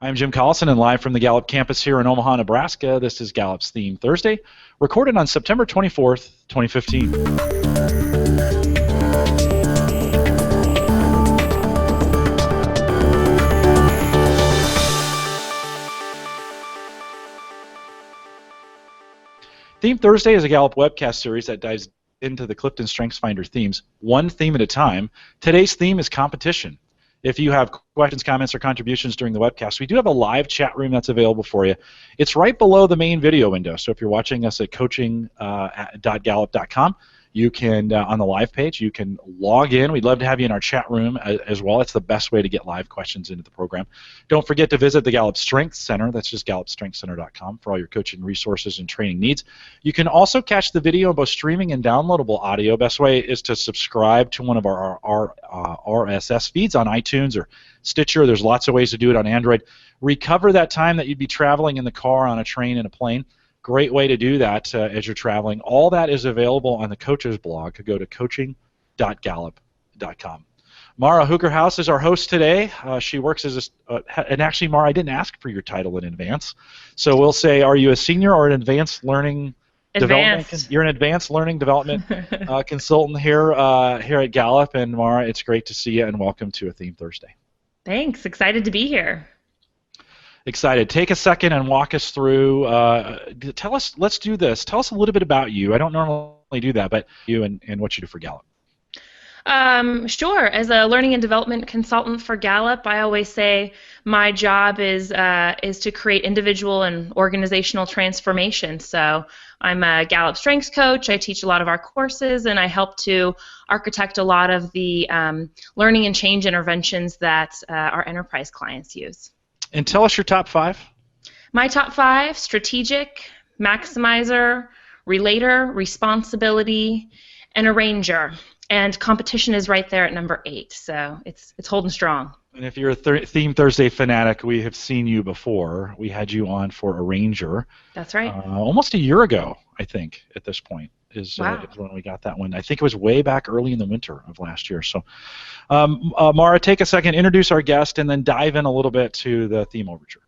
I'm Jim Collison, and live from the Gallup campus here in Omaha, Nebraska. This is Gallup's Theme Thursday, recorded on September 24th, 2015. Theme Thursday is a Gallup webcast series that dives into the CliftonStrengths Finder themes, one theme at a time. Today's theme is competition. If you have questions, comments, or contributions during the webcast, we do have a live chat room that's available for you. It's right below the main video window. So if you're watching us at coaching.gallup.com, you can, on the live page, you can log in. We'd love to have you in our chat room as well. It's the best way to get live questions into the program. Don't forget to visit the Gallup Strengths Center. That's just gallupstrengthscenter.com for all your coaching resources and training needs. You can also catch the video in both streaming and downloadable audio. Best way is to subscribe to one of our RSS feeds on iTunes or Stitcher. There's lots of ways to do it on Android. Recover that time that you'd be traveling in the car, on a train, and a plane. Great way to do that as you're traveling. All that is available on the Coach's blog. Go to coaching.gallup.com. Mara Hoogerhouse is our host today. She works as and actually, Mara, I didn't ask for your title in advance, so we'll say, are you a senior or an advanced learning development? You're an advanced learning development consultant here at Gallup. And Mara, it's great to see you, and welcome to a Theme Thursday. Thanks. Excited to be here. Excited. Take a second and walk us through. Let's do this. Tell us a little bit about you. I don't normally do that, but you and what you do for Gallup. Sure. As a learning and development consultant for Gallup, I always say my job is to create individual and organizational transformation. So I'm a Gallup Strengths coach. I teach a lot of our courses, and I help to architect a lot of the learning and change interventions that our enterprise clients use. And tell us your top five. My top five: strategic, maximizer, relator, responsibility, and arranger. And competition is right there at number 8, so it's holding strong. And if you're a Theme Thursday fanatic, we have seen you before. We had you on for Arranger. That's right. Almost a year ago, I think, at this point, is when we got that one. I think it was way back early in the winter of last year. So, Mara, take a second, introduce our guest, and then dive in a little bit to the theme overture.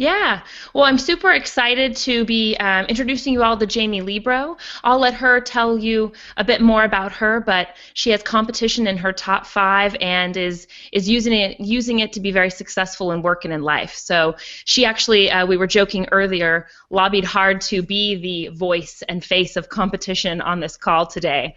Yeah, well, I'm super excited to be introducing you all to Jamie Libro. I'll let her tell you a bit more about her, but she has competition in her top 5 and is using it to be very successful in work and in life. So she actually, we were joking earlier, lobbied hard to be the voice and face of competition on this call today.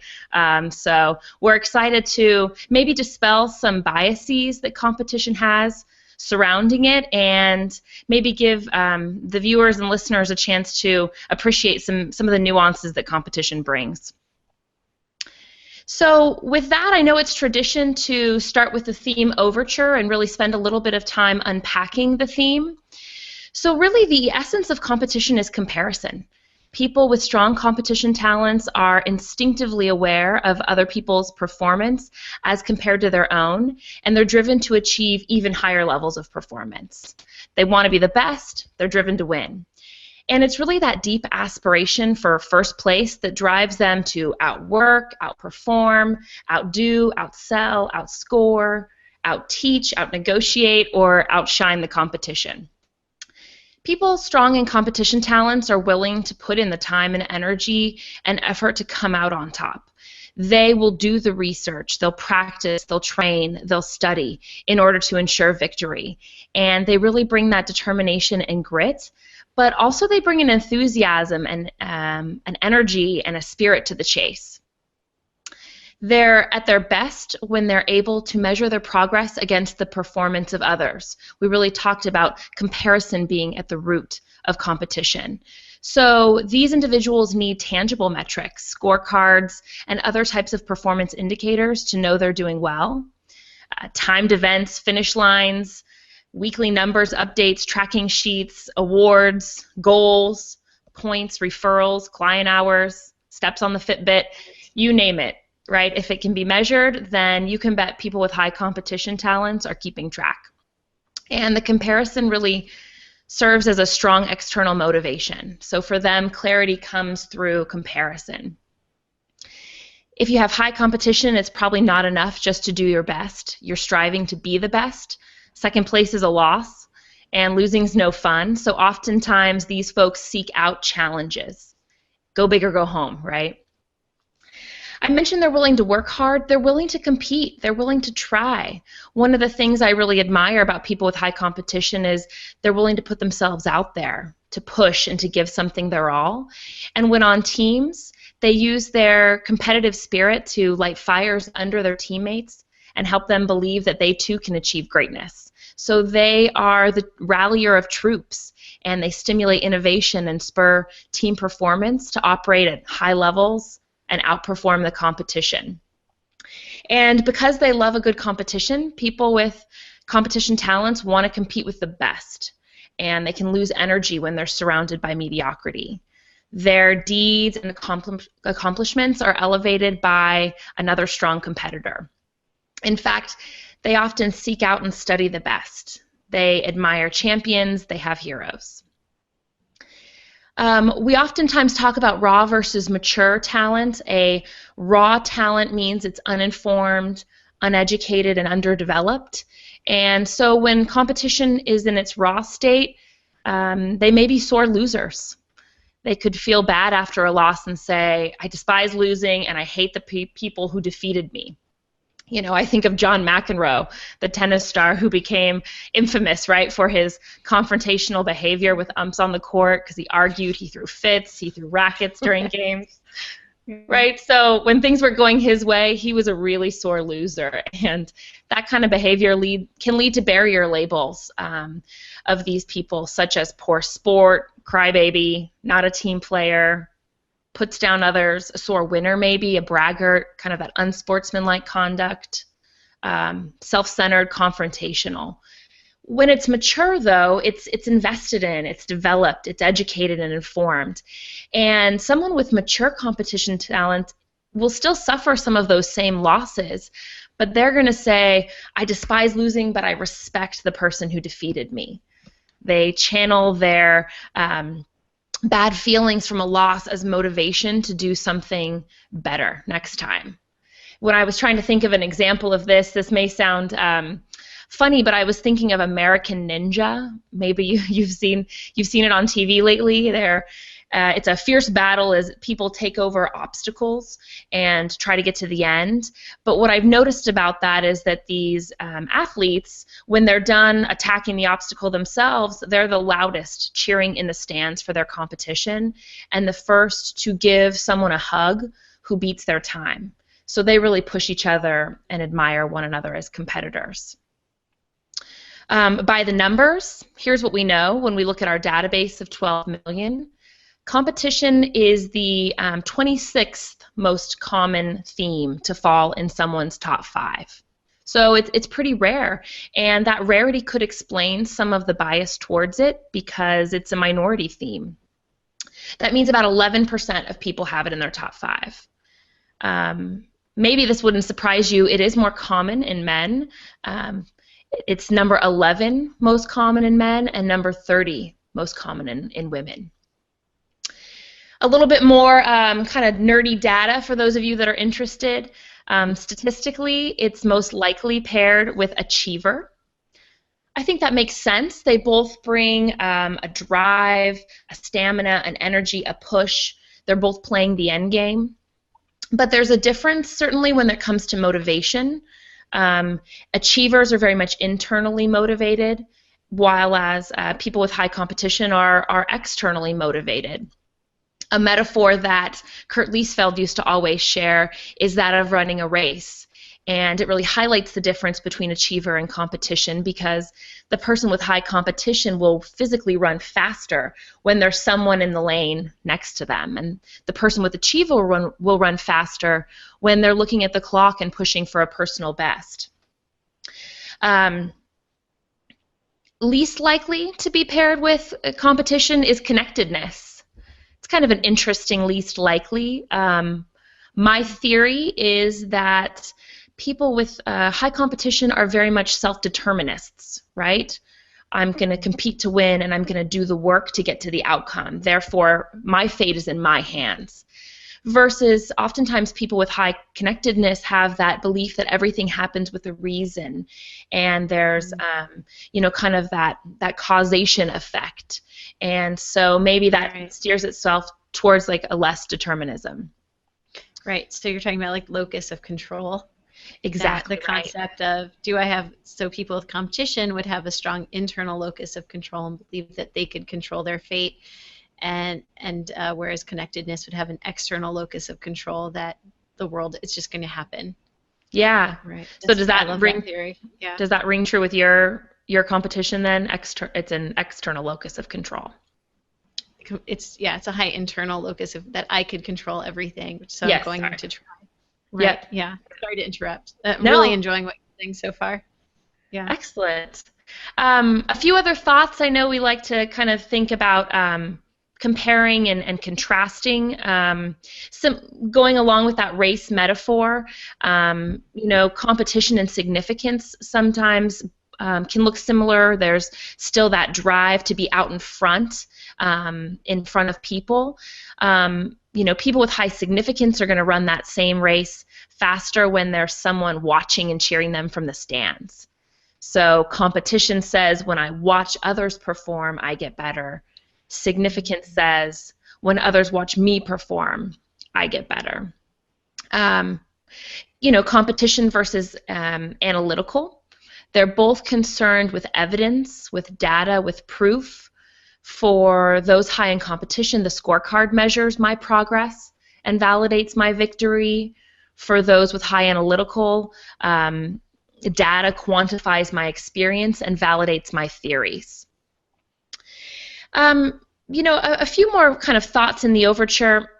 So we're excited to maybe dispel some biases that competition has surrounding it, and maybe give the viewers and listeners a chance to appreciate some of the nuances that competition brings. So with that, I know it's tradition to start with the theme overture and really spend a little bit of time unpacking the theme. So really the essence of competition is comparison. People with strong competition talents are instinctively aware of other people's performance as compared to their own, and they're driven to achieve even higher levels of performance. They want to be the best, they're driven to win. And it's really that deep aspiration for first place that drives them to outwork, outperform, outdo, outsell, outscore, outteach, outnegotiate, or outshine the competition. People strong in competition talents are willing to put in the time and energy and effort to come out on top. They will do the research, they'll practice, they'll train, they'll study in order to ensure victory. And they really bring that determination and grit, but also they bring an enthusiasm and an energy and a spirit to the chase. They're at their best when they're able to measure their progress against the performance of others. We really talked about comparison being at the root of competition. So these individuals need tangible metrics, scorecards, and other types of performance indicators to know they're doing well. Timed events, finish lines, weekly numbers, updates, tracking sheets, awards, goals, points, referrals, client hours, steps on the Fitbit, you name it. Right? If it can be measured, then you can bet people with high competition talents are keeping track. And the comparison really serves as a strong external motivation. So for them, clarity comes through comparison. If you have high competition, it's probably not enough just to do your best. You're striving to be the best. Second place is a loss. and losing's no fun. So oftentimes these folks seek out challenges. Go big or go home, right? I mentioned they're willing to work hard. They're willing to compete. They're willing to try. One of the things I really admire about people with high competition is they're willing to put themselves out there, to push and to give something their all. And when on teams, they use their competitive spirit to light fires under their teammates and help them believe that they too can achieve greatness. So they are the rallier of troops, and they stimulate innovation and spur team performance to operate at high levels and outperform the competition. And because they love a good competition, people with competition talents want to compete with the best, and they can lose energy when they're surrounded by mediocrity. Their deeds and accomplishments are elevated by another strong competitor. In fact, they often seek out and study the best. They admire champions, they have heroes. We oftentimes talk about raw versus mature talent. A raw talent means it's uninformed, uneducated, and underdeveloped. And so when competition is in its raw state, they may be sore losers. They could feel bad after a loss and say, I despise losing and I hate the people who defeated me. You know, I think of John McEnroe, the tennis star who became infamous, right, for his confrontational behavior with umps on the court because he argued, he threw fits, he threw rackets during games, right? So when things were going his way, he was a really sore loser, and that kind of behavior can lead to barrier labels of these people, such as poor sport, crybaby, not a team player, puts down others, a sore winner maybe, a braggart, kind of that unsportsmanlike conduct, self-centered, confrontational. When it's mature, though, it's invested in, it's developed, it's educated and informed. And someone with mature competition talent will still suffer some of those same losses, but they're going to say, I despise losing, but I respect the person who defeated me. They channel their bad feelings from a loss as motivation to do something better next time. When I was trying to think of an example of this may sound funny, but I was thinking of American Ninja. Maybe you've seen it on TV lately. It's a fierce battle as people take over obstacles and try to get to the end. But what I've noticed about that is that these athletes, when they're done attacking the obstacle themselves, they're the loudest cheering in the stands for their competition and the first to give someone a hug who beats their time. So they really push each other and admire one another as competitors. By the numbers, here's what we know when we look at our database of 12 million. Competition is the 26th most common theme to fall in someone's top 5. So it's pretty rare, and that rarity could explain some of the bias towards it because it's a minority theme. That means about 11% of people have it in their top 5. Maybe this wouldn't surprise you. It is more common in men. It's number 11 most common in men and number 30 most common in women. A little bit more kind of nerdy data for those of you that are interested. Statistically, it's most likely paired with achiever. I think that makes sense. They both bring a drive, a stamina, an energy, a push. They're both playing the end game. But there's a difference, certainly, when it comes to motivation. Achievers are very much internally motivated, while as people with high competition are externally motivated. A metaphor that Kurt Liesfeld used to always share is that of running a race. And it really highlights the difference between achiever and competition because the person with high competition will physically run faster when there's someone in the lane next to them. And the person with achiever will run faster when they're looking at the clock and pushing for a personal best. Least likely to be paired with competition is connectedness. It's kind of an interesting least likely. My theory is that people with high competition are very much self-determinists, right? I'm going to compete to win and I'm going to do the work to get to the outcome. Therefore, my fate is in my hands. versus oftentimes people with high connectedness have that belief that everything happens with a reason, and there's kind of that causation effect, and so maybe that steers itself towards like a less determinism. Right. So you're talking about like locus of control. Exactly. The concept of so people with competition would have a strong internal locus of control and believe that they could control their fate, and whereas connectedness would have an external locus of control that the world is just going to happen. Yeah. Right. So does that ring? That theory. Yeah. Does that ring true with your competition then? It's an external locus of control. It's a high internal locus of that I could control everything. So yes, I'm going to try. Right. Yep. Yeah. Sorry to interrupt. No. Really enjoying what you're saying so far. Yeah. Excellent. A few other thoughts. I know we like to kind of think about comparing and contrasting. Going along with that race metaphor, competition and significance sometimes can look similar. There's still that drive to be out in front of people. People with high significance are going to run that same race faster when there's someone watching and cheering them from the stands. So competition says, when I watch others perform, I get better. Significance says, when others watch me perform, I get better. Competition versus analytical. They're both concerned with evidence, with data, with proof. For those high in competition, the scorecard measures my progress and validates my victory. For those with high analytical, data quantifies my experience and validates my theories. A few more kind of thoughts in the overture.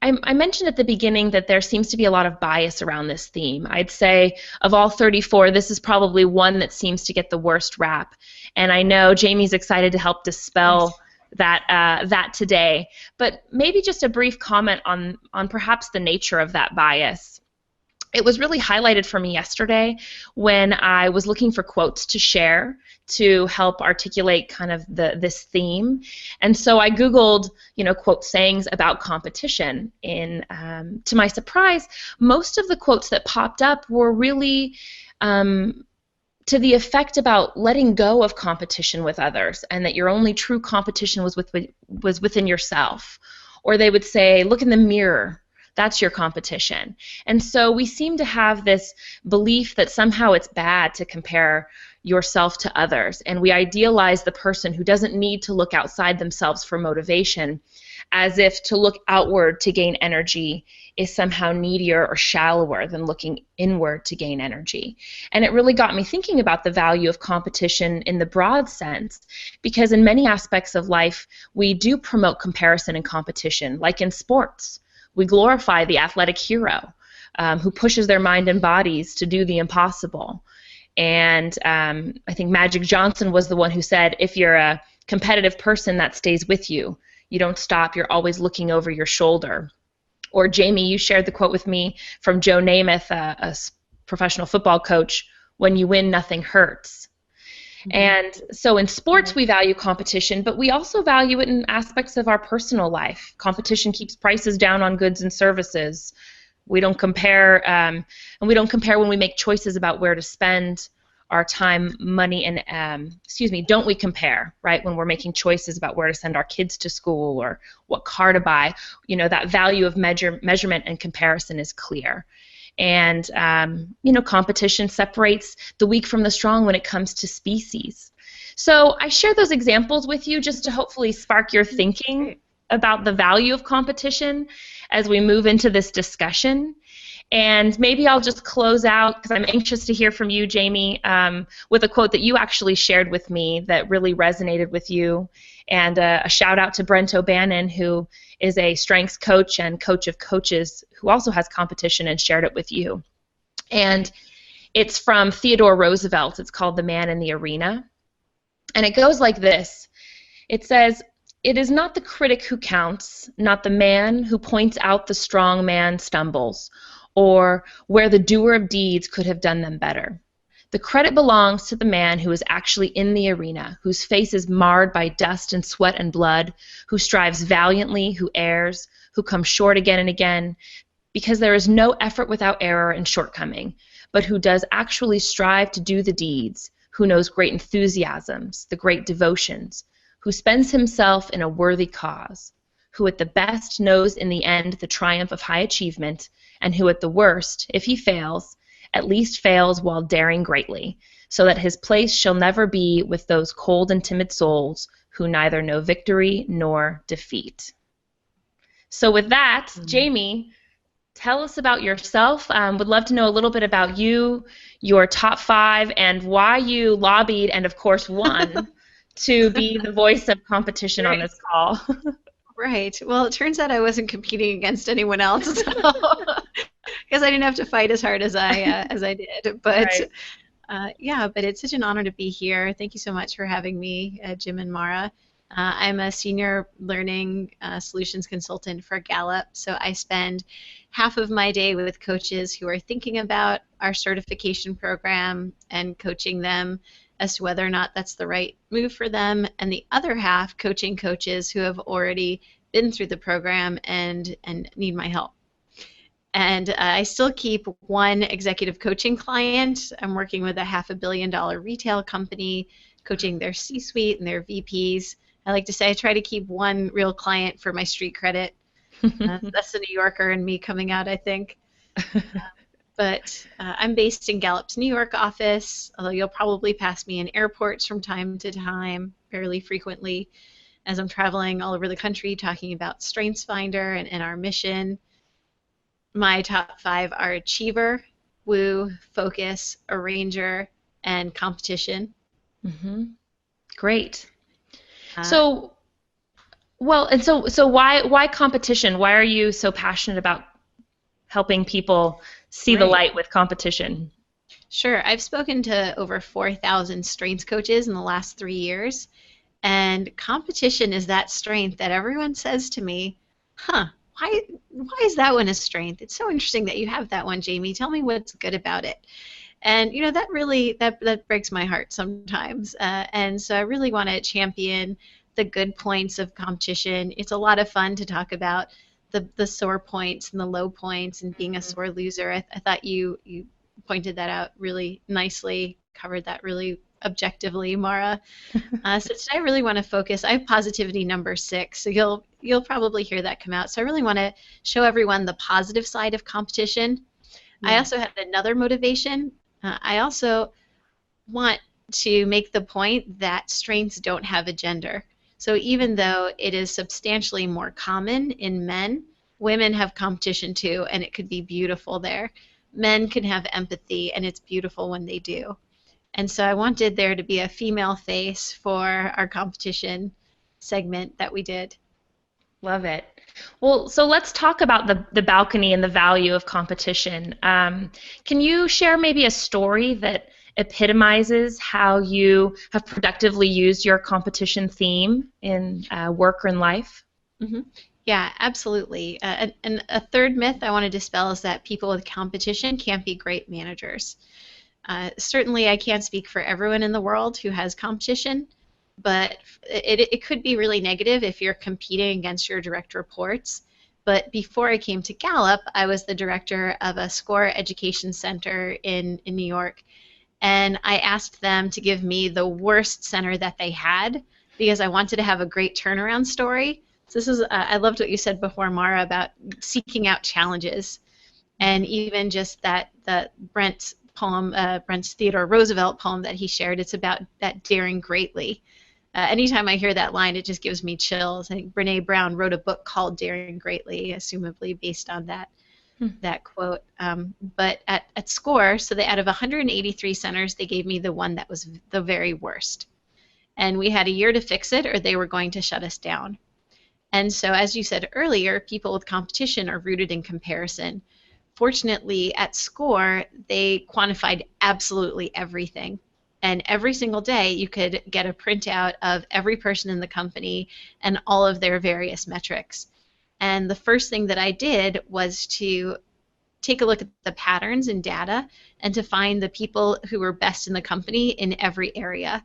I mentioned at the beginning that there seems to be a lot of bias around this theme. I'd say of all 34, this is probably one that seems to get the worst rap. And I know Jamie's excited to help dispel that today. But maybe just a brief comment on perhaps the nature of that bias. It was really highlighted for me yesterday when I was looking for quotes to share to help articulate kind of this theme. And so I Googled, quote sayings about competition. And to my surprise, most of the quotes that popped up were really to the effect about letting go of competition with others, and that your only true competition was within yourself. Or they would say, look in the mirror. That's your competition. And so we seem to have this belief that somehow it's bad to compare yourself to others, and we idealize the person who doesn't need to look outside themselves for motivation, as if to look outward to gain energy is somehow needier or shallower than looking inward to gain energy. And it really got me thinking about the value of competition in the broad sense, because in many aspects of life we do promote comparison and competition, like in sports. We glorify the athletic hero who pushes their mind and bodies to do the impossible. And I think Magic Johnson was the one who said, if you're a competitive person, that stays with you. You don't stop. You're always looking over your shoulder. Or Jamie, you shared the quote with me from Joe Namath, a professional football coach, when you win, nothing hurts. Mm-hmm. And so in sports, we value competition, but we also value it in aspects of our personal life. Competition keeps prices down on goods and services. We don't compare, and we don't compare when we make choices about where to spend our time, money, and don't we compare, right? When we're making choices about where to send our kids to school or what car to buy, that value of measurement and comparison is clear. And competition separates the weak from the strong when it comes to species. So I share those examples with you just to hopefully spark your thinking about the value of competition as we move into this discussion. And maybe I'll just close out, because I'm anxious to hear from you, Jamie, with a quote that you actually shared with me that really resonated with you. And a shout out to Brent O'Bannon, who is a strengths coach and coach of coaches who also has competition and shared it with you. And it's from Theodore Roosevelt. It's called The Man in the Arena. And it goes like this. It says, "It is not the critic who counts, not the man who points out the strong man stumbles, or where the doer of deeds could have done them better. The credit belongs to the man who is actually in the arena, whose face is marred by dust and sweat and blood, who strives valiantly, who errs, who comes short again and again, because there is no effort without error and shortcoming, but who does actually strive to do the deeds, who knows great enthusiasms, the great devotions, who spends himself in a worthy cause, who at the best knows in the end the triumph of high achievement, and who at the worst, if he fails, at least fails while daring greatly, so that his place shall never be with those cold and timid souls who neither know victory nor defeat. So with that, Jamie, tell us about yourself. Would love to know a little bit about you, your top 5, and why you lobbied and, of course, won to be the voice of competition on this call. Right. Well, it turns out I wasn't competing against anyone else, because I didn't have to fight as hard as I did. But yeah, but it's such an honor to be here. Thank you so much for having me, Jim and Mara. I'm a senior learning solutions consultant for Gallup, so I spend half of my day with coaches who are thinking about our certification program and coaching them as to whether or not that's the right move for them, and the other half coaching coaches who have already been through the program and need my help. And I still keep one executive coaching client. I'm working with a $500 million retail company, coaching their C-suite and their VPs. I like to say I try to keep one real client for my street credit. That's the New Yorker and me coming out, I think. But I'm based in Gallup's New York office, although you'll probably pass me in airports from time to time, fairly frequently, as I'm traveling all over the country talking about StrengthsFinder and our mission. My top 5 are Achiever, Woo, Focus, Arranger, and Competition. Mm-hmm. Great. So why competition? Why are you so passionate about helping people see the light with competition? Sure. I've spoken to over 4,000 strengths coaches in the last 3 years, and competition is that strength that everyone says to me, why is that one a strength? It's so interesting that you have that one, Jamie. Tell me what's good about it. And you know, that really that breaks my heart sometimes. And so I really want to champion the good points of competition. It's a lot of fun to talk about the sore points and the low points and being a sore loser. I thought you pointed that out really nicely, covered that really objectively, Mara. So today I really want to focus. I have positivity number 6, so you'll probably hear that come out. So I really want to show everyone the positive side of competition. Yeah. I also have another motivation. I also want to make the point that strengths don't have a gender. So even though it is substantially more common in men, women have competition too, and it could be beautiful there. Men can have empathy, and it's beautiful when they do. And so I wanted there to be a female face for our competition segment that we did. Love it. Well, so let's talk about the balcony and the value of competition. Can you share maybe a story that epitomizes how you have productively used your competition theme in work or in life? Mm-hmm. Yeah, absolutely. And a third myth I want to dispel is that people with competition can't be great managers. Certainly I can't speak for everyone in the world who has competition, but it could be really negative if you're competing against your direct reports. But before I came to Gallup, I was the director of a SCORE education center in New York, and I asked them to give me the worst center that they had because I wanted to have a great turnaround story. So this is I loved what you said before, Mara, about seeking out challenges, and even just that Brent's poem, Brent's Theodore Roosevelt poem that he shared. It's about that daring greatly. Anytime I hear that line, it just gives me chills. I think Brene Brown wrote a book called Daring Greatly, assumably based on that quote. But at SCORE, so out of 183 centers, they gave me the one that was the very worst. And we had a year to fix it, or they were going to shut us down. And so, as you said earlier, people with competition are rooted in comparison. Fortunately, at SCORE, they quantified absolutely everything. And every single day, you could get a printout of every person in the company and all of their various metrics. And the first thing that I did was to take a look at the patterns in data and to find the people who were best in the company in every area.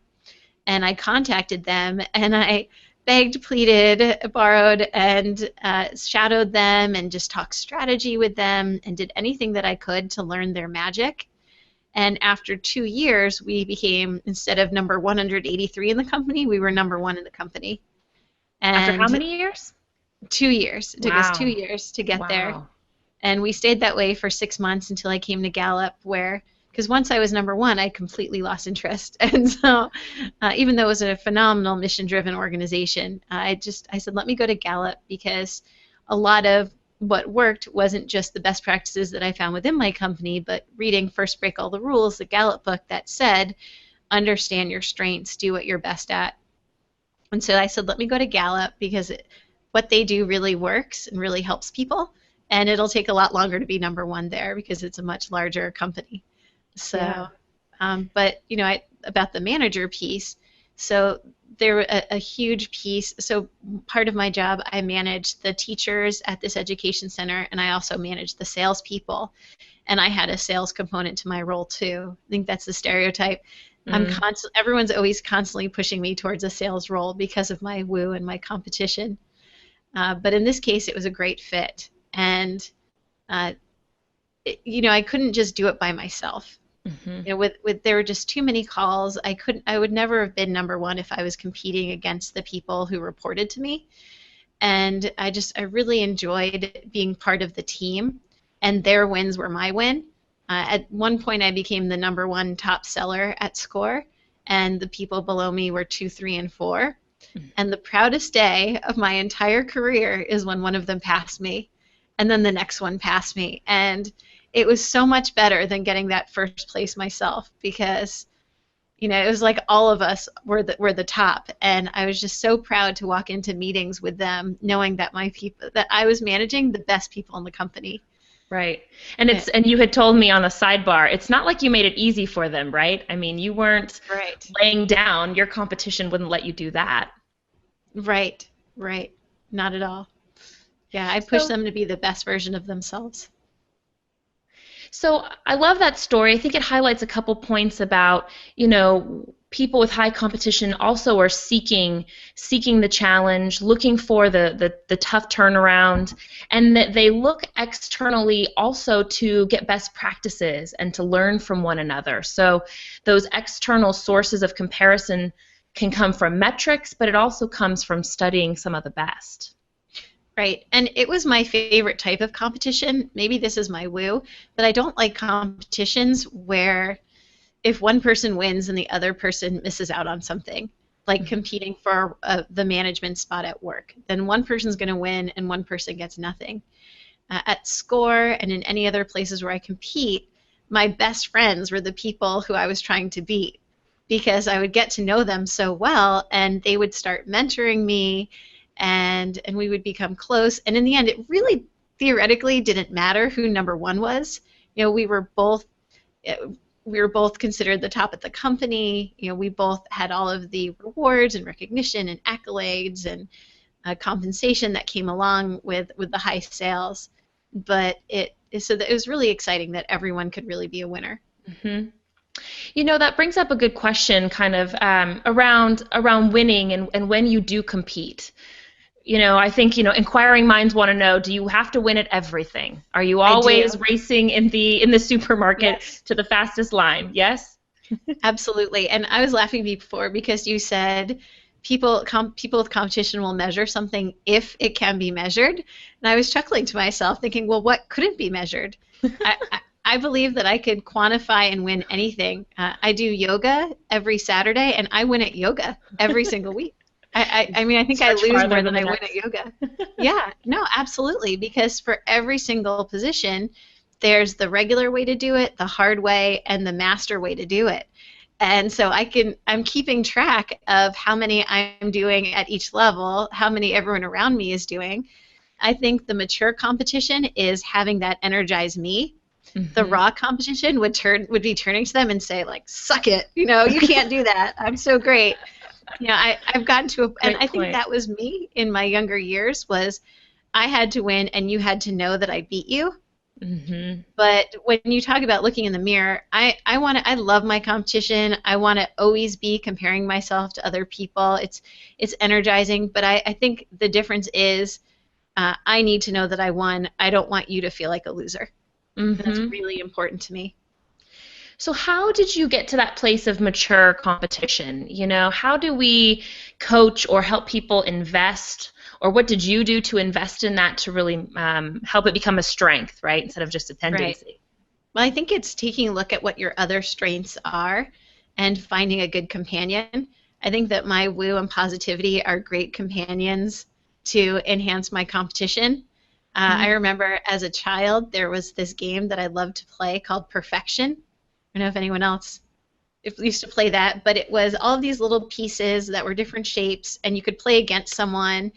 And I contacted them, and I begged, pleaded, borrowed, and shadowed them and just talked strategy with them and did anything that I could to learn their magic. And after 2 years, we became, instead of number 183 in the company, we were number 1 in the company. And after how many years? 2 years. It took us 2 years to get there. And we stayed that way for 6 months until I came to Gallup, because once I was number 1, I completely lost interest. And so even though it was a phenomenal mission-driven organization, I said, let me go to Gallup, because a lot of what worked wasn't just the best practices that I found within my company, but reading First Break All the Rules, the Gallup book that said, understand your strengths, do what you're best at. And so I said, let me go to Gallup, because what they do really works and really helps people, and it'll take a lot longer to be number 1 there because it's a much larger company. So, yeah. But about the manager piece, so there a huge piece. So part of my job, I managed the teachers at this education center, and I also managed the salespeople, and I had a sales component to my role too. I think that's the stereotype. Everyone's always constantly pushing me towards a sales role because of my woo and my competition. But in this case, it was a great fit, and I couldn't just do it by myself. There were just too many calls. I would never have been number 1 if I was competing against the people who reported to me. And I really enjoyed being part of the team, and their wins were my win. At one point, I became the number 1 top seller at Score, and the people below me were 2, 3, and 4. And the proudest day of my entire career is when one of them passed me, and then the next one passed me. And it was so much better than getting that first place myself, because it was like all of us were the top, and I was just so proud to walk into meetings with them knowing that that I was managing the best people in the company. Right. And and you had told me on a sidebar, it's not like you made it easy for them, right? I mean, you weren't laying down. Your competition wouldn't let you do that. Right. Not at all. Yeah, I pushed them to be the best version of themselves. So I love that story. I think it highlights a couple points about, people with high competition also are seeking the challenge, looking for the tough turnaround, and that they look externally also to get best practices and to learn from one another. So those external sources of comparison can come from metrics, but it also comes from studying some of the best. Right, and it was my favorite type of competition. Maybe this is my woo, but I don't like competitions where if one person wins and the other person misses out on something, like competing for the management spot at work. Then one person's going to win and one person gets nothing. At Score and in any other places where I compete, my best friends were the people who I was trying to beat, because I would get to know them so well, and they would start mentoring me, and we would become close. And in the end, it really theoretically didn't matter who number 1 was. We were both considered the top at the company. We both had all of the rewards and recognition and accolades and compensation that came along with the high sales. But it was really exciting that everyone could really be a winner. Mm-hmm. That brings up a good question, kind of around winning and when you do compete. I think, inquiring minds want to know, do you have to win at everything? Are you always racing in the supermarket to the fastest line? Yes? Absolutely. And I was laughing before because you said people with competition will measure something if it can be measured. And I was chuckling to myself thinking, well, what couldn't be measured? I believe that I could quantify and win anything. I do yoga every Saturday, and I win at yoga every single week. I mean, I think I lose more than I win at yoga. Yeah, no, absolutely, because for every single position, there's the regular way to do it, the hard way, and the master way to do it. And so I'm keeping track of how many I'm doing at each level, how many everyone around me is doing. I think the mature competition is having that energize me. Mm-hmm. The raw competition would be turning to them and say, like, suck it, you can't do that. I'm so great. I've gotten to and I think that was me in my younger years, was I had to win and you had to know that I beat you. But when you talk about looking in the mirror, I love my competition. I want to always be comparing myself to other people. It's energizing, but I think the difference is I need to know that I won. I don't want you to feel like a loser. And that's really important to me. So how did you get to that place of mature competition? You know, how do we coach or help people invest, or what did you do to invest in that to really help it become a strength, right, instead of just a tendency? Right. Well, I think it's taking a look at what your other strengths are and finding a good companion. I think that my woo and positivity are great companions to enhance my competition. I remember as a child there was this game that I loved to play called Perfection. I don't know if anyone else used to play that, but it was all of these little pieces that were different shapes, and you could play against someone,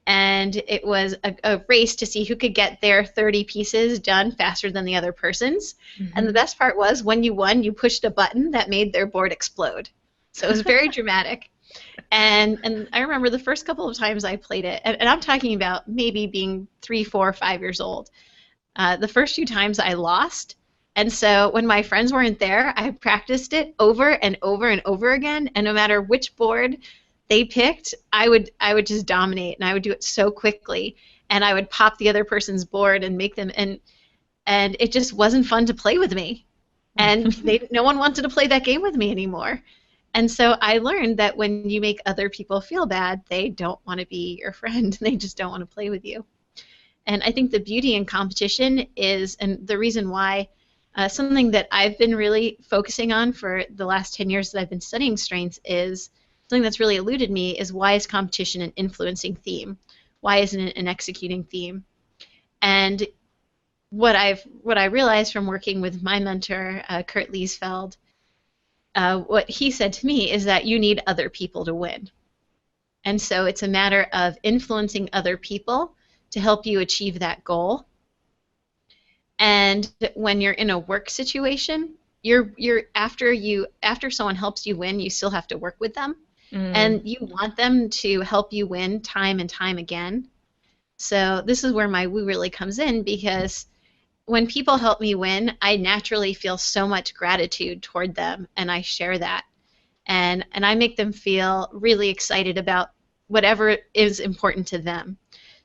and it was a race to see who could get their 30 pieces done faster than the other person's. And the best part was when you won, you pushed a button that made their board explode. So it was very dramatic. And I remember the first couple of times I played it, and I'm talking about maybe being 3, 4, 5 years old. The first few times I lost. And so when my friends weren't there, I practiced it over and over and over again. And no matter which board they picked, I would just dominate, and I would do it so quickly. And I would pop the other person's board and make them, and it just wasn't fun to play with me. And no one wanted to play that game with me anymore. And so I learned that when you make other people feel bad, they don't want to be your friend. They just don't want to play with you. And I think the beauty in competition is, and the reason why, something that I've been really focusing on for the last 10 years that I've been studying strengths is something that's really eluded me is why is competition an influencing theme? Why isn't it an executing theme? And what I realized from working with my mentor, Kurt Liesfeld, what he said to me is that you need other people to win. And so it's a matter of influencing other people to help you achieve that goal. And when you're in a work situation, after someone helps you win, you still have to work with them, and you want them to help you win time and time again. So this is where my woo really comes in, because when people help me win, I naturally feel so much gratitude toward them, and I share that, and I make them feel really excited about whatever is important to them.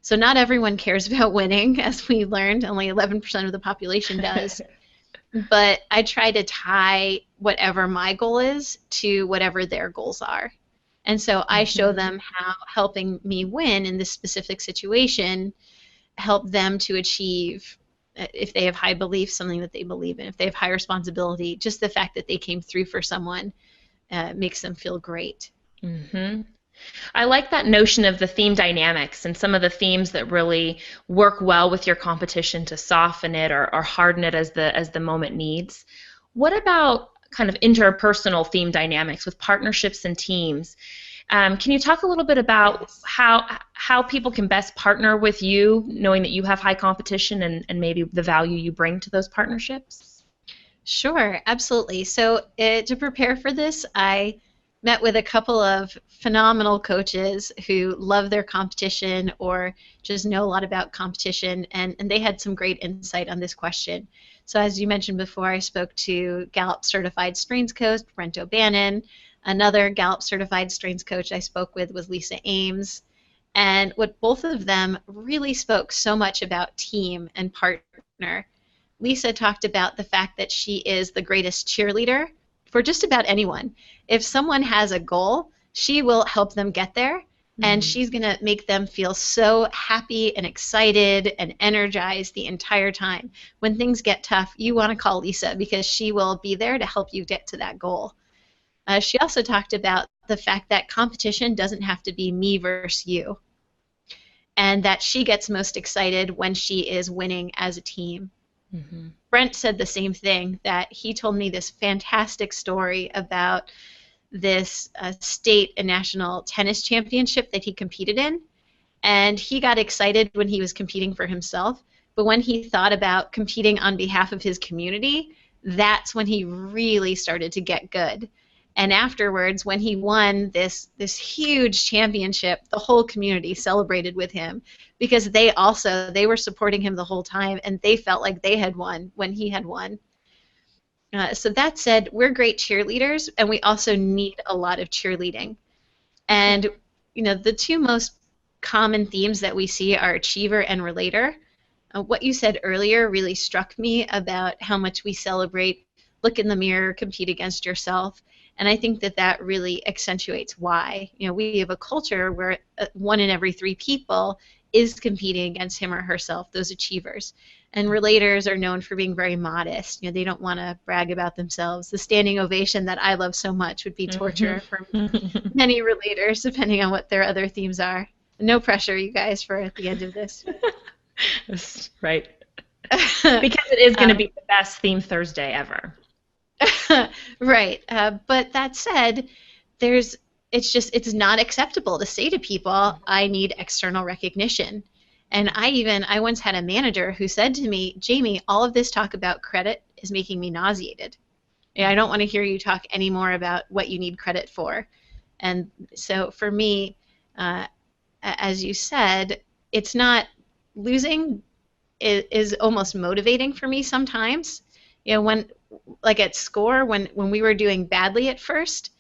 So not everyone cares about winning, as we learned. Only 11% of the population does. But I try to tie whatever my goal is to whatever their goals are. And so I show them how helping me win in this specific situation help them to achieve, if they have high beliefs, something that they believe in. If they have high responsibility, just the fact that they came through for someone makes them feel great. I like that notion of the theme dynamics and some of the themes that really work well with your competition to soften it or harden it as the moment needs. What about kind of interpersonal theme dynamics with partnerships and teams? Can you talk a little bit about how people can best partner with you, knowing that you have high competition and maybe the value you bring to those partnerships? Sure, absolutely. So to prepare for this, I met with a couple of phenomenal coaches who love their competition or just know a lot about competition, and they had some great insight on this question. So as you mentioned before, I spoke to Gallup Certified Strengths Coach Brent O'Bannon. Another Gallup Certified Strengths Coach I spoke with was Lisa Ames. And what both of them really spoke so much about team and partner. Lisa talked about the fact that she is the greatest cheerleader for just about anyone. If someone has a goal, she will help them get there, and she's going to make them feel so happy and excited and energized the entire time. When things get tough, you want to call Lisa because she will be there to help you get to that goal. She also talked about the fact that competition doesn't have to be me versus you, and that she gets most excited when she is winning as a team. Brent said the same thing, that he told me this fantastic story about this state and national tennis championship that he competed in, and he got excited when he was competing for himself, but when he thought about competing on behalf of his community, that's when he really started to get good. And afterwards, when he won this huge championship, the whole community celebrated with him because they were supporting him the whole time, and they felt like they had won when he had won. So that said, we're great cheerleaders, and we also need a lot of cheerleading. And the two most common themes that we see are achiever and relator. What you said earlier really struck me about how much we celebrate, look in the mirror, compete against yourself. And I think that really accentuates why. We have a culture where 1 in every 3 people is competing against him or herself, those achievers. And relators are known for being very modest. They don't want to brag about themselves. The standing ovation that I love so much would be torture for many relators, depending on what their other themes are. No pressure, you guys, for at the end of this. Right. Because it is going to be the best theme Thursday ever. Right. But that said, it's not acceptable to say to people, I need external recognition. And I once had a manager who said to me, Jamie, all of this talk about credit is making me nauseated. I don't want to hear you talk anymore about what you need credit for. And so for me, as you said, it's not losing is almost motivating for me sometimes. When like at SCORE, when we were doing badly at first,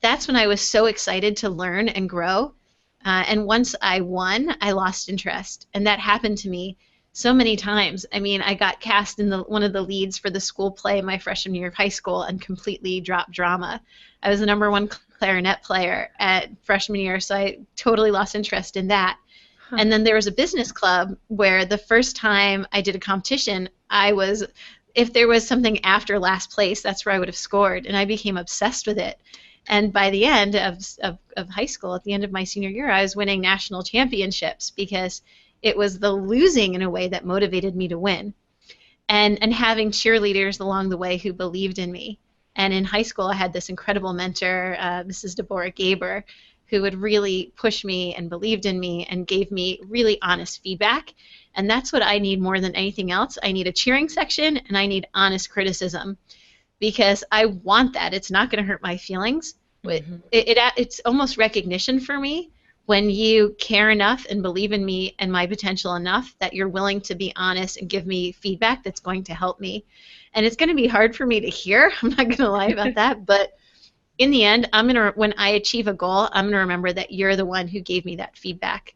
that's when I was so excited to learn and grow. And once I won, I lost interest. And that happened to me so many times. I mean, I got cast in one of the leads for the school play my freshman year of high school and completely dropped drama. I was the #1 clarinet player at freshman year, so I totally lost interest in that. Huh. And then there was a business club where the first time I did a competition, if there was something after last place, that's where I would have scored, and I became obsessed with it. And by the end of high school, at the end of my senior year, I was winning national championships because it was the losing in a way that motivated me to win. And having cheerleaders along the way who believed in me. And in high school, I had this incredible mentor, Mrs. Deborah Gaber, who would really push me and believed in me and gave me really honest feedback. And that's what I need more than anything else. I need a cheering section, and I need honest criticism, because I want that. It's not going to hurt my feelings. Mm-hmm. It's almost recognition for me when you care enough and believe in me and my potential enough that you're willing to be honest and give me feedback that's going to help me. And it's going to be hard for me to hear. I'm not going to lie about that. But in the end, when I achieve a goal, I'm going to remember that you're the one who gave me that feedback.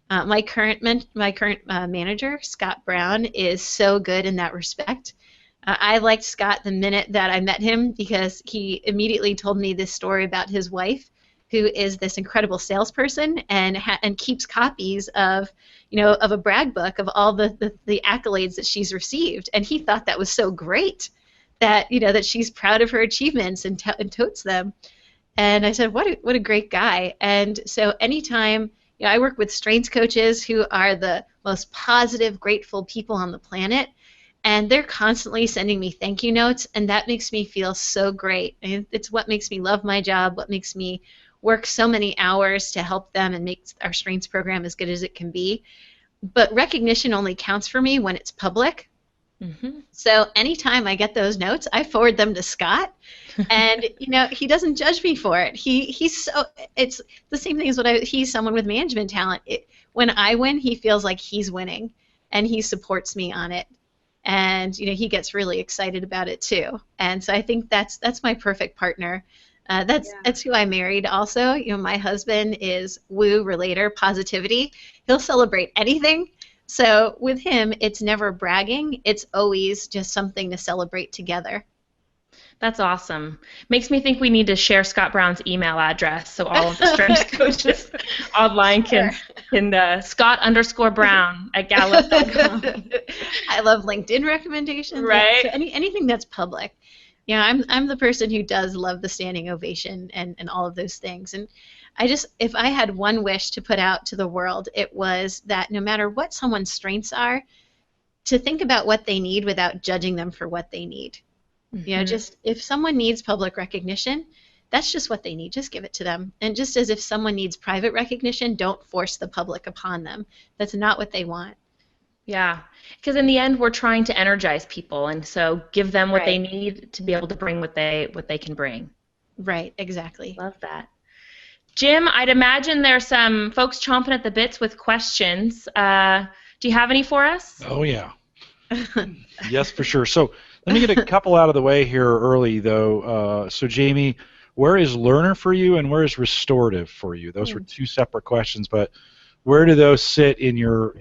My current manager, Scott Brown, is so good in that respect. I liked Scott the minute that I met him because he immediately told me this story about his wife, who is this incredible salesperson and keeps copies of a brag book of all the accolades that she's received, and he thought that was so great that that she's proud of her achievements and totes them. And I said, what a great guy. And so anytime I work with strengths coaches who are the most positive, grateful people on the planet. And they're constantly sending me thank you notes, and that makes me feel so great. And it's what makes me love my job, what makes me work so many hours to help them and make our strengths program as good as it can be. But recognition only counts for me when it's public. Mm-hmm. So anytime I get those notes, I forward them to Scott, and he doesn't judge me for it. It's the same thing as he's someone with management talent. When I win, he feels like he's winning, and he supports me on it. And he gets really excited about it too. And so I think that's my perfect partner. That's who I married also. My husband is woo, relator, positivity. He'll celebrate anything. So with him, it's never bragging. It's always just something to celebrate together. That's awesome. Makes me think we need to share Scott Brown's email address so all of the strengths coaches online can Scott_Brown at Gallup.com. I love LinkedIn recommendations. Right. So anything that's public. I'm the person who does love the standing ovation and all of those things. And if I had one wish to put out to the world, it was that no matter what someone's strengths are, to think about what they need without judging them for what they need. Mm-hmm. Just if someone needs public recognition, that's just what they need. Just give it to them. And just as if someone needs private recognition, don't force the public upon them. That's not what they want. Yeah, because in the end, we're trying to energize people, and so give them what they need to be able to bring what they can bring. Right, exactly. Love that. Jim, I'd imagine there's some folks chomping at the bits with questions. Do you have any for us? Oh, yeah. Yes, for sure. So let me get a couple out of the way here early, though. So, Jamie, where is learner for you and where is restorative for you? Those were two separate questions, but where do those sit in your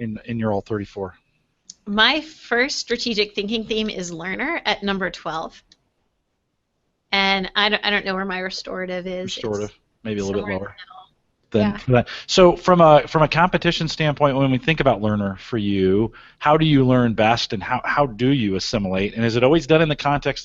all 34? My first strategic thinking theme is learner at number 12. And I don't know where my restorative is. Restorative, maybe a little bit lower. Yeah. For that. So from a competition standpoint, when we think about learner for you, how do you learn best, and how do you assimilate? And is it always done in the context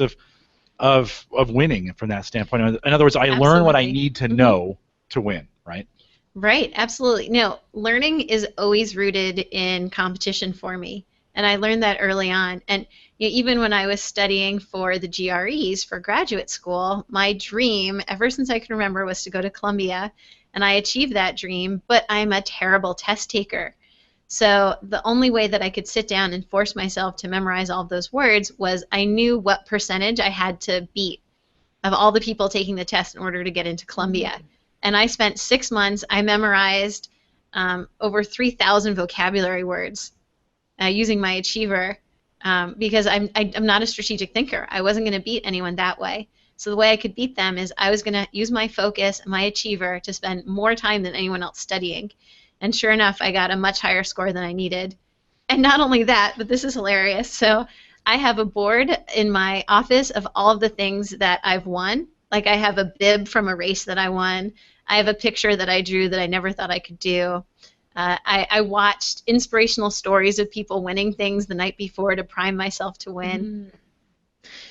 of winning from that standpoint? In other words, I learn what I need to know to win, right? Right, absolutely. No, learning is always rooted in competition for me. And I learned that early on. And even when I was studying for the GREs for graduate school, my dream, ever since I can remember, was to go to Columbia. And I achieved that dream, but I'm a terrible test taker. So the only way that I could sit down and force myself to memorize all of those words was I knew what percentage I had to beat of all the people taking the test in order to get into Columbia. And I spent 6 months, I memorized over 3,000 vocabulary words using my achiever because I'm not a strategic thinker. I wasn't going to beat anyone that way. So the way I could beat them is I was going to use my focus and my achiever to spend more time than anyone else studying. And sure enough, I got a much higher score than I needed. And not only that, but this is hilarious. So I have a board in my office of all of the things that I've won. Like I have a bib from a race that I won. I have a picture that I drew that I never thought I could do. I watched inspirational stories of people winning things the night before to prime myself to win.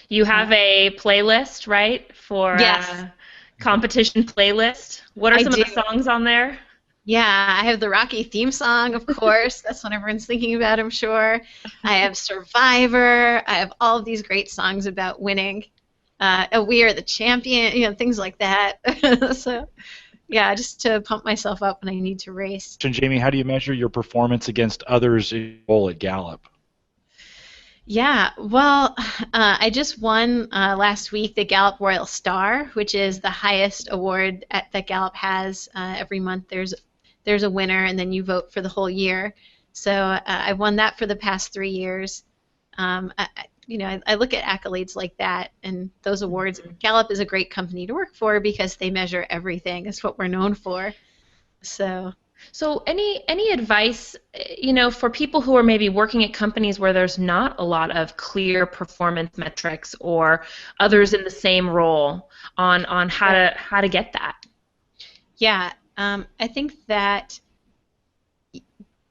You have a playlist, right, for competition playlist? What are some of the songs on there? Yeah, I have the Rocky theme song, of course. That's what everyone's thinking about, I'm sure. I have Survivor. I have all of these great songs about winning. We Are the Champion, things like that. So, yeah, just to pump myself up when I need to race. And Jamie, how do you measure your performance against others in bowl at Gallup? Yeah, well, I just won last week the Gallup Royal Star, which is the highest award that Gallup has. Every month there's a winner, and then you vote for the whole year. So I won that for the past 3 years. I look at accolades like that and those awards. Gallup is a great company to work for because they measure everything. It's what we're known for. So any advice, for people who are maybe working at companies where there's not a lot of clear performance metrics or others in the same role on how to get that? Yeah, I think that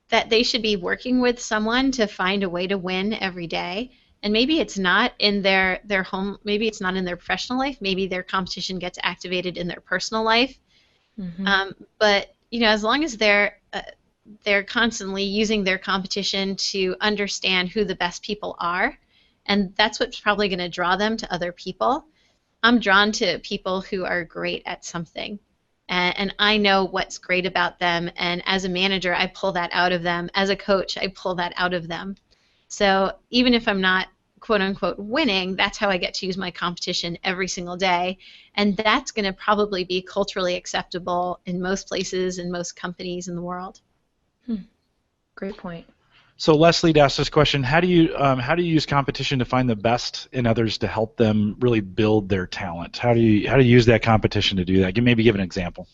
they should be working with someone to find a way to win every day. And maybe it's not in their home, maybe it's not in their professional life, maybe their competition gets activated in their personal life. But as long as they're constantly using their competition to understand who the best people are, and that's what's probably going to draw them to other people. I'm drawn to people who are great at something, and I know what's great about them, and as a manager, I pull that out of them. As a coach, I pull that out of them. So even if I'm not quote-unquote winning, that's how I get to use my competition every single day, and that's going to probably be culturally acceptable in most places and most companies in the world. Great point. So Leslie asked this question: How do you use competition to find the best in others to help them really build their talent? How do you use that competition to do that? Maybe give an example.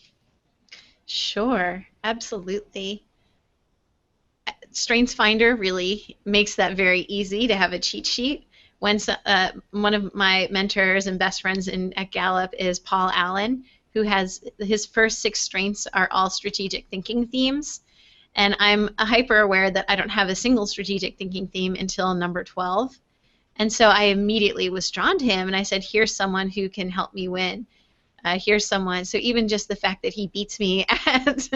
Sure, absolutely. StrengthsFinder really makes that very easy to have a cheat sheet. When one of my mentors and best friends at Gallup is Paul Allen, who has his first 6 strengths are all strategic thinking themes. And I'm hyper aware that I don't have a single strategic thinking theme until number 12. And so I immediately was drawn to him, and I said, here's someone who can help me win. Here's someone. So even just the fact that he beats me at,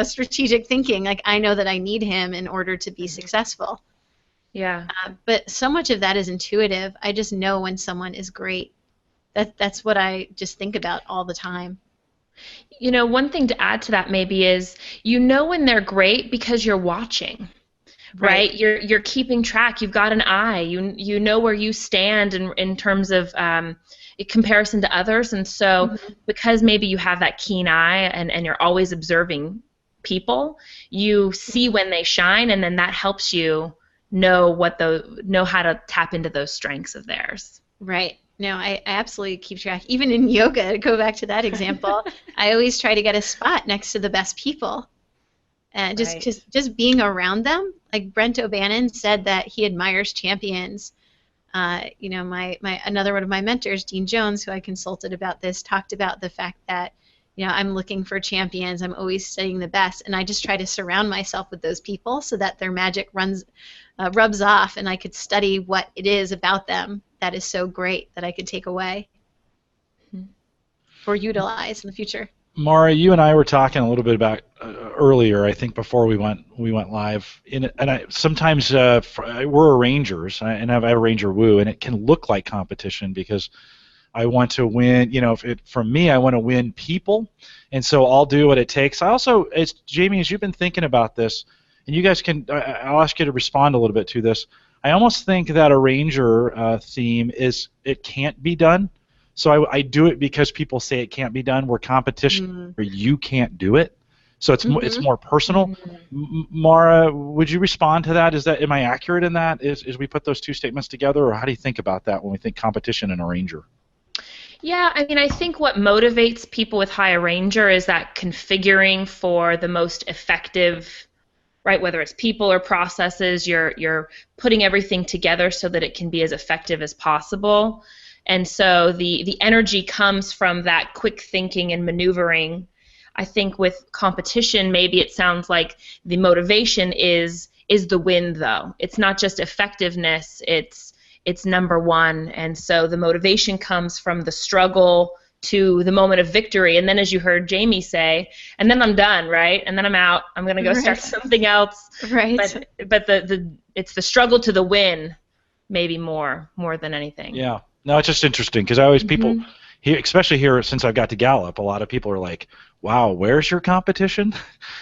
strategic thinking, like I know that I need him in order to be successful. Yeah. But so much of that is intuitive. I just know when someone is great. That's what I just think about all the time. One thing to add to that maybe is when they're great because you're watching. Right? You're keeping track. You've got an eye. You know where you stand in terms of comparison to others. And so because maybe you have that keen eye and you're always observing people, you see when they shine, and then that helps you know how to tap into those strengths of theirs. Right. No, I absolutely keep track. Even in yoga, to go back to that example, I always try to get a spot next to the best people. And just being around them. Like Brent O'Bannon said that he admires champions. Another one of my mentors, Dean Jones, who I consulted about this, talked about the fact that, I'm looking for champions. I'm always studying the best, and I just try to surround myself with those people so that their magic rubs off, and I could study what it is about them that is so great that I could take away or utilize in the future. Mara, you and I were talking a little bit about earlier, I think, before we went live. Sometimes we're arrangers, and I have a Ranger Woo, and it can look like competition because I want to win. For me, I want to win people, and so I'll do what it takes. I also, Jamie, as you've been thinking about this, and you guys I'll ask you to respond a little bit to this. I almost think that a Ranger theme is it can't be done. So I do it because people say it can't be done. Where competition, where you can't do it. So it's more personal. Mara, would you respond to that? Am I accurate in that? Is we put those two statements together, or how do you think about that when we think competition and a Ranger? Yeah, I think what motivates people with high Ranger is that configuring for the most effective, right? Whether it's people or processes, you're putting everything together so that it can be as effective as possible. And so the energy comes from that quick thinking and maneuvering. I think with competition, maybe it sounds like the motivation is the win, though. It's not just effectiveness, it's number one. And so the motivation comes from the struggle to the moment of victory. And then, as you heard Jamie say, and then I'm done, right? And then I'm out. I'm going to go start something else. Right. But it's the struggle to the win, maybe more than anything. Yeah. No, it's just interesting because I always people here, especially here since I've got to Gallup, a lot of people are like, "Wow, where's your competition?"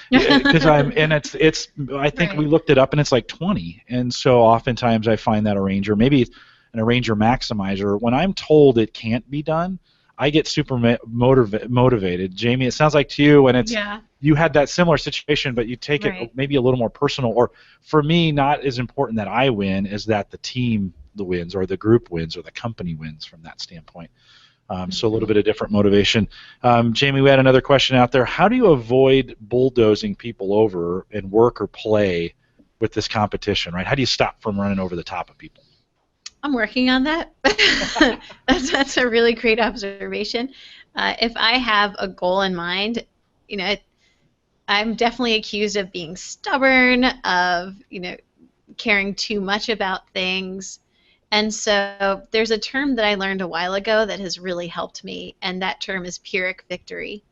Because I think we looked it up and it's like 20, and so oftentimes I find that Ranger, maybe an Ranger maximizer. When I'm told it can't be done, I get super motivated. Jamie, it sounds like to you when it's you had that similar situation, but you take it maybe a little more personal. Or for me, not as important that I win as that the team wins, or the group wins, or the company wins from that standpoint. So a little bit of different motivation. Jamie, we had another question out there. How do you avoid bulldozing people over in work or play with this competition, right? How do you stop from running over the top of people? I'm working on that. That's a really great observation. If I have a goal in mind, I'm definitely accused of being stubborn, of caring too much about things. And so there's a term that I learned a while ago that has really helped me, and that term is Pyrrhic Victory.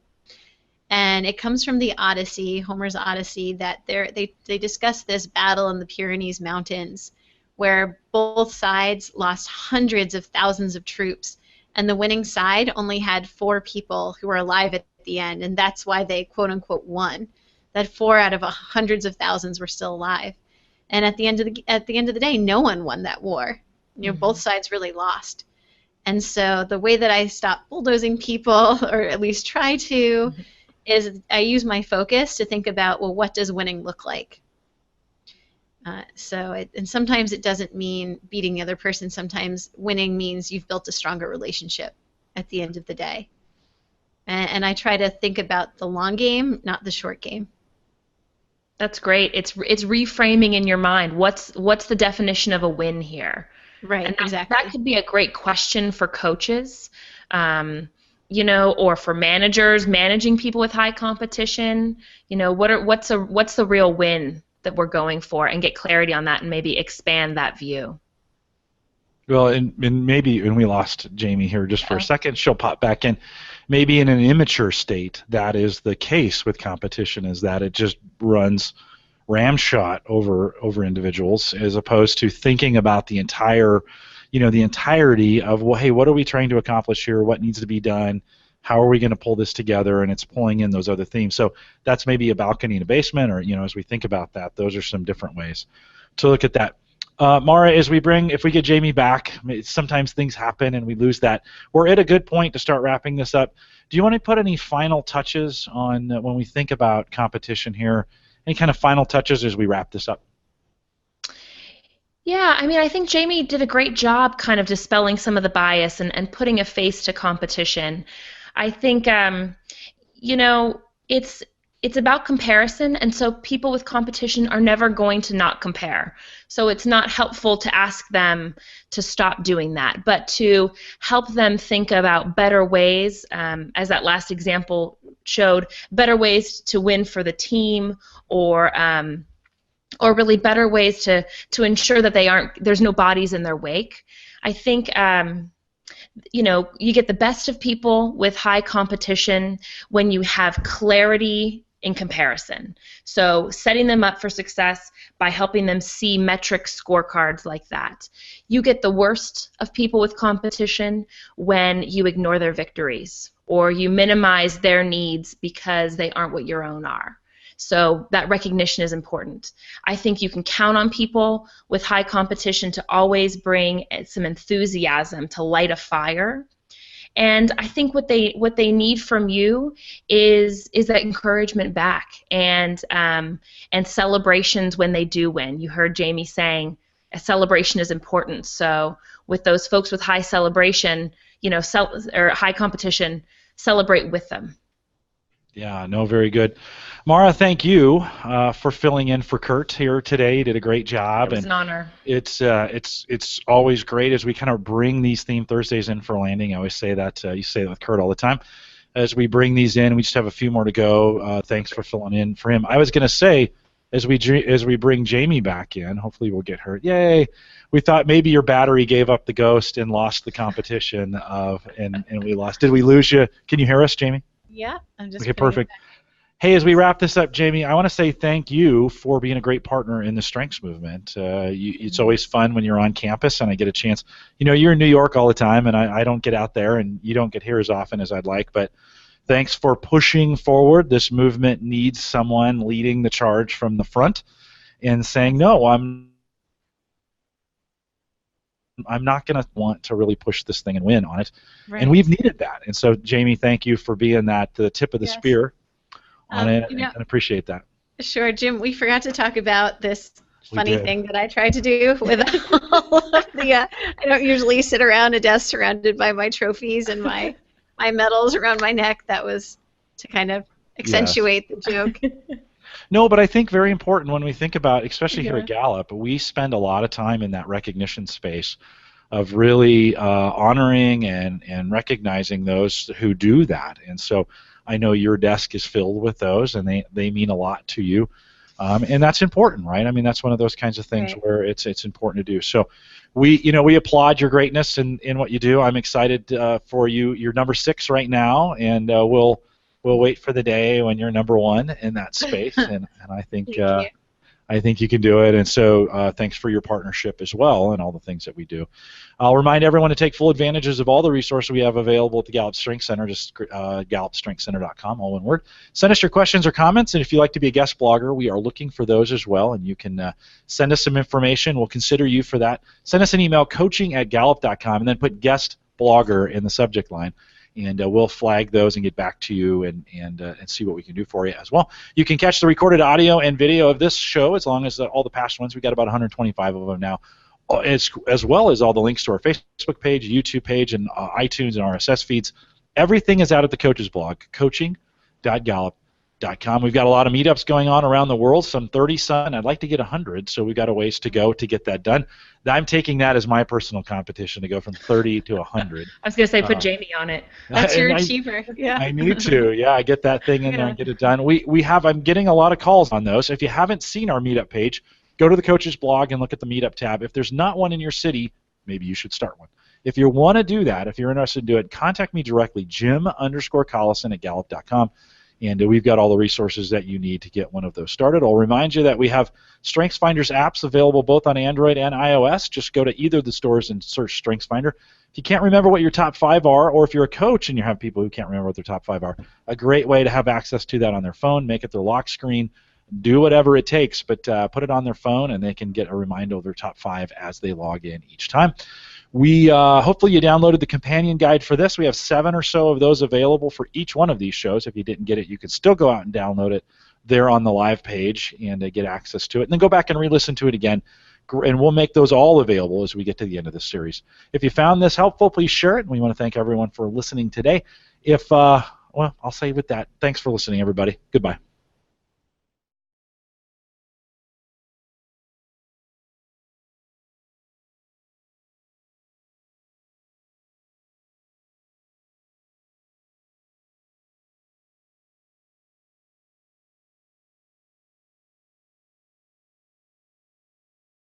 And it comes from the Odyssey, Homer's Odyssey, that they discuss this battle in the Pyrenees Mountains where both sides lost hundreds of thousands of troops, and the winning side only had 4 people who were alive at the end, and that's why they quote-unquote won. That 4 out of hundreds of thousands were still alive. And at the end of the day, no one won that war. Both sides really lost. And so the way that I stop bulldozing people, or at least try to, is I use my focus to think about, well, what does winning look like? And sometimes it doesn't mean beating the other person. Sometimes winning means you've built a stronger relationship at the end of the day. And I try to think about the long game, not the short game. That's great. It's reframing in your mind. What's the definition of a win here? Right, and exactly. That could be a great question for coaches, or for managers managing people with high competition. What's the real win that we're going for, and get clarity on that, and maybe expand that view. Well, and maybe, and we lost Jamie here just for a second. She'll pop back in. Maybe in an immature state, that is the case with competition, is that it just runs ramshot over individuals, as opposed to thinking about the entirety of, well, hey, what are we trying to accomplish here? What needs to be done? How are we going to pull this together? And it's pulling in those other themes. So that's maybe a balcony in a basement, or as we think about that, those are some different ways to look at that. Mara, if we get Jamie back, sometimes things happen and we lose that. We're at a good point to start wrapping this up. Do you want to put any final touches on when we think about competition here? Any kind of final touches as we wrap this up? Yeah, I mean, I think Jamie did a great job kind of dispelling some of the bias and putting a face to competition. I think, you know, it's about comparison, and so people with competition are never going to not compare. So it's not helpful to ask them to stop doing that, but to help them think about better ways, as that last example showed, better ways to win for the team, or really better ways to ensure that there's no bodies in their wake. I think you know, you get the best of people with high competition when you have clarity in comparison. So setting them up for success by helping them see metric scorecards like that. You get the worst of people with competition when you ignore their victories or you minimize their needs because they aren't what your own are. So that recognition is important. I think you can count on people with high competition to always bring some enthusiasm to light a fire. And I think what they need from you is that encouragement back and celebrations when they do win. You heard Jamie saying a celebration is important. So with those folks with high celebration, you know, or high competition, celebrate with them. Yeah, no, very good. Mara, thank you for filling in for Kurt here today. You did a great job. It was an honor. It's always great as we kind of bring these Theme Thursdays in for landing. I always say that. You say that with Kurt all the time. As we bring these in, we just have a few more to go. Thanks for filling in for him. I was going to say, as we bring Jamie back in, hopefully we'll get her. Yay! We thought maybe your battery gave up the ghost and lost the competition, and we lost. Did we lose you? Can you hear us, Jamie? Yeah, I'm just okay. Perfect. Hey, as we wrap this up, Jamie, I want to say thank you for being a great partner in the Strengths movement. It's always fun when you're on campus and I get a chance. You know, you're in New York all the time, and I don't get out there, and you don't get here as often as I'd like, but thanks for pushing forward. This movement needs someone leading the charge from the front and saying, no, I'm not going to want to really push this thing and win on it. Right. And we've needed that. And so, Jamie, thank you for being the tip of the spear on it, and appreciate that. Sure, Jim, we forgot to talk about this funny thing that I tried to do with all of the, I don't usually sit around a desk surrounded by my trophies and my medals around my neck. That was to kind of accentuate the joke. No, but I think very important when we think about, especially here at Gallup, we spend a lot of time in that recognition space of really honoring and recognizing those who do that. And so I know your desk is filled with those, and they mean a lot to you. And that's important, right? I mean, that's one of those kinds of things where it's important to do. So we applaud your greatness in what you do. I'm excited for you. You're number 6 right now, and we'll wait for the day when you're number 1 in that space, and I think you can do it. And so thanks for your partnership as well and all the things that we do. I'll remind everyone to take full advantages of all the resources we have available at the Gallup Strengths Center, just GallupStrengthsCenter.com, all one word. Send us your questions or comments, and if you'd like to be a guest blogger, we are looking for those as well, and you can send us some information. We'll consider you for that. Send us an email, coaching@gallup.com, and then put guest blogger in the subject line. And we'll flag those and get back to you and see what we can do for you as well. You can catch the recorded audio and video of this show as long as all the past ones. We've got about 125 of them now, as well as all the links to our Facebook page, YouTube page, and iTunes and RSS feeds. Everything is out at the Coach's blog, coaching.gallup.com. We've got a lot of meetups going on around the world, some 30-some. I'd like to get 100, so we've got a ways to go to get that done. I'm taking that as my personal competition to go from 30 to 100. I was going to say put Jamie on it. That's your achiever. Yeah. I need to. Yeah, I get that thing in there and get it done. I'm getting a lot of calls on those. If you haven't seen our meetup page, go to the Coach's blog and look at the meetup tab. If there's not one in your city, maybe you should start one. If you want to do that, if you're interested in doing it, contact me directly, Jim_Collison@Gallup.com. And we've got all the resources that you need to get one of those started. I'll remind you that we have StrengthsFinders apps available both on Android and iOS. Just go to either of the stores and search StrengthsFinder. If you can't remember what your top 5 are, or if you're a coach and you have people who can't remember what their top 5 are, a great way to have access to that on their phone, make it their lock screen, do whatever it takes, but put it on their phone and they can get a reminder of their top 5 as they log in each time. We hopefully you downloaded the companion guide for this. We have 7 or so of those available for each one of these shows. If you didn't get it, you could still go out and download it there on the live page and get access to it. And then go back and re-listen to it again. And we'll make those all available as we get to the end of this series. If you found this helpful, please share it. And we want to thank everyone for listening today. Well, I'll say with that, thanks for listening, everybody. Goodbye.